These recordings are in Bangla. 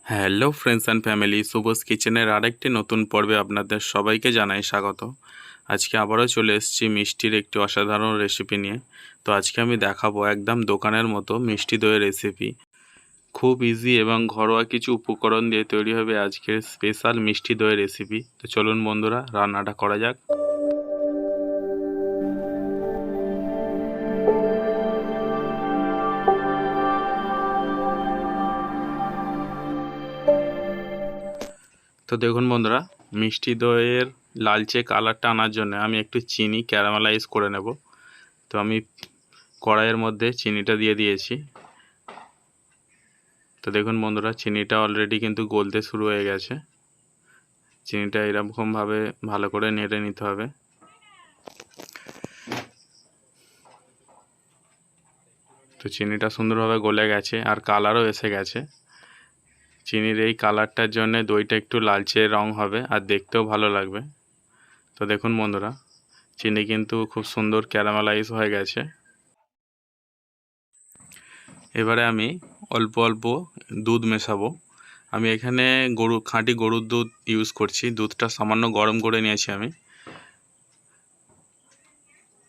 হ্যালো ফ্রেন্ডস অ্যান্ড ফ্যামিলি, শুভস কিচেনের আরেকটি নতুন পর্বে আপনাদের সবাইকে জানাই স্বাগত। আজকে আবারও চলে এসেছি মিষ্টির একটি অসাধারণ রেসিপি নিয়ে। তো আজকে আমি দেখাবো একদম দোকানের মতো মিষ্টি দইয়ের রেসিপি। খুব ইজি এবং ঘরোয়া কিছু উপকরণ দিয়ে তৈরি হবে আজকের স্পেশাল মিষ্টি দইয়ের রেসিপি। তো চলুন বন্ধুরা, রান্নাটা করা যাক। তো দেখুন বন্ধুরা, মিষ্টি দইয়ের লালচে কালারটা আনার জন্য আমি একটু চিনি ক্যারামেলাইজ করে নেব। তো আমি কড়াইয়ের মধ্যে চিনিটা দিয়ে দিয়েছি। তো দেখুন বন্ধুরা, চিনিটা অলরেডি কিন্তু গলতে শুরু হয়ে গেছে। চিনিটা এরকমভাবে ভালো করে নেড়ে নিতে হবে। তো চিনিটা সুন্দরভাবে গলে গেছে আর কালারও এসে গেছে। চিনির এই কালারটার জন্য দইটা একটু লালচে রং হবে আর দেখতেও ভালো লাগবে। তো দেখুন বন্ধুরা, চিনি কিন্তু খুব সুন্দর ক্যারামেলাইজ হয়ে গেছে। এবারে আমি অল্প অল্প দুধ মেশাবো। আমি এখানে খাঁটি গরুর দুধ ইউজ করছি। দুধটা সামান্য গরম করে নিয়েছি আমি।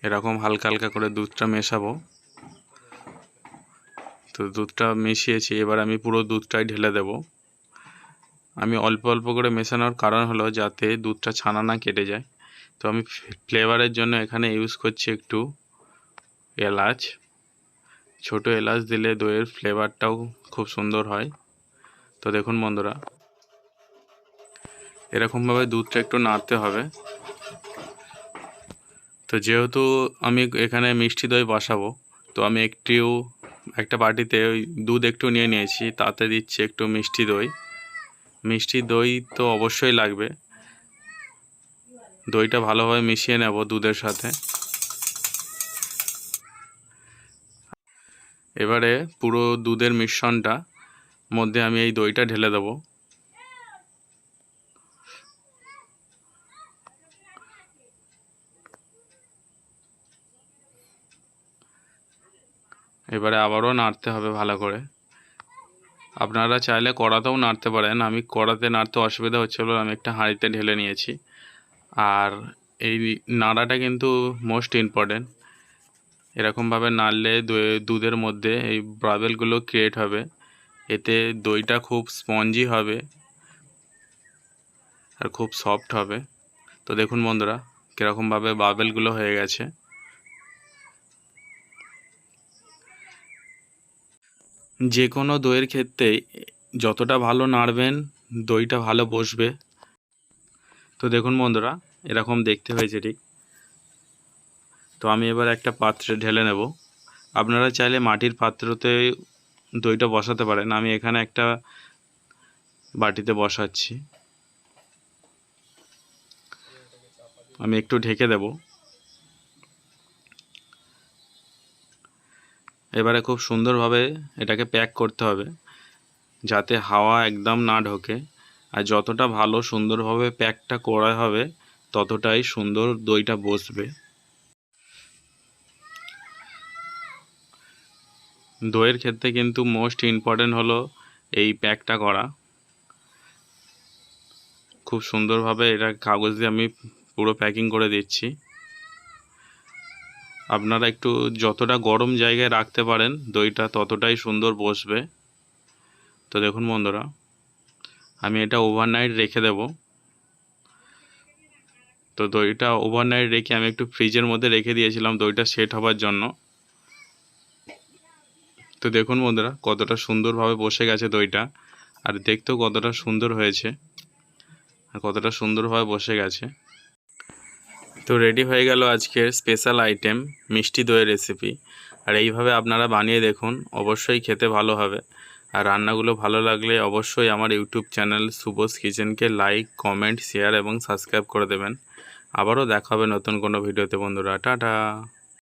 এরকম হালকা হালকা করে দুধটা মেশাবো। তো দুধটা মিশিয়েছি, এবার আমি পুরো দুধটাই ঢেলে দেব। আমি অল্প অল্প করে মেশানোর কারণ হলো যাতে দুধটা ছানা না কেটে যায়। তো আমি ফ্লেভারের জন্য এখানে ইউজ করছি একটু এলাচ। ছোট এলাচ দিলে দইয়ের ফ্লেভারটাও খুব সুন্দর হয়। তো দেখুন বন্ধুরা, এরকমভাবে দুধটা একটু নাড়তে হবে। তো যেহেতু আমি এখানে মিষ্টি দই বসাবো, তো আমি একটা বাটিতে ওই দুধ একটু নিয়ে নিয়েছি, তাতে দিচ্ছি একটু মিষ্টি দই। মিষ্টি দই তো অবশ্যই লাগবে। দইটা ভালোভাবে মিশিয়ে নেব দুধের সাথে। এবারে পুরো দুধের মিশ্রণটা মধ্যে আমি এই দইটা ঢেলে দেব। এবারে আবারও নাড়তে হবে ভালো করে। আপনারা চাইলে কড়াতেও নাড়তে পারেন। আমি কড়াতে নাড়তে অসুবিধা হচ্ছিল, আমি একটা হাঁড়িতে ঢেলে নিয়েছি। আর এই নাড়াটা কিন্তু মোস্ট ইম্পর্টেন্ট। এরকমভাবে নাড়লে দুধের মধ্যে এই বাবেলগুলো ক্রিয়েট হবে। এতে দইটা খুব স্পঞ্জি হবে আর খুব সফট হবে। তো দেখুন বন্ধুরা, কীরকমভাবে বাবেলগুলো হয়ে গেছে। যে কোনো দইয়ের ক্ষেত্রে যতটা ভালো নাড়বেন দইটা ভালো বসবে। তো দেখুন বন্ধুরা, এরকম দেখতে হয়েছে ঠিক। তো আমি এবার একটা পাত্রে ঢেলে নেব। আপনারা চাইলে মাটির পাত্রতে দইটা বসাতে পারেন। আমি এখানে একটা বাটিতে বসাচ্ছি। আমি একটু ঢেকে দেব। এবারে খুব সুন্দরভাবে এটাকে প্যাক করতে হবে যাতে হাওয়া একদম না ঢোকে। আর যতটা ভালো সুন্দরভাবে প্যাকটা করা হবে ততটাই সুন্দর দইটা বসবে। দইয়ের ক্ষেত্রে কিন্তু মোস্ট ইম্পর্টেন্ট হলো এই প্যাকটা করা। খুব সুন্দরভাবে এটা কাগজ দিয়ে আমি পুরো প্যাকিং করে দিচ্ছি। আপনারা একটু যতটা গরম জায়গায় রাখতে পারেন দইটা ততটাই সুন্দর বসবে। তো দেখুন বন্ধুরা, আমি এটা ওভারনাইট রেখে দেব। তো দইটা ওভারনাইট রেখে আমি একটু ফ্রিজের মধ্যে রেখে দিয়েছিলাম দইটা সেট হবার জন্য। তো দেখুন বন্ধুরা, কতটা সুন্দরভাবে বসে গেছে দইটা, আর দেখতেও কতটা সুন্দর হয়েছে আর কতটা সুন্দরভাবে বসে গেছে। তো রেডি হয়ে গেল আজকের স্পেশাল আইটেম মিষ্টি দইয়ের রেসিপি। আর এইভাবে আপনারা বানিয়ে দেখুন, অবশ্যই খেতে ভালো হবে। আর রান্নাগুলো ভালো লাগলে অবশ্যই আমার YouTube channel শুভস কিচেনকে like, comment, share এবং সাবস্ক্রাইব করে দেবেন। আবারও দেখা হবে নতুন কোনো ভিডিওতে বন্ধুরা। টাটা।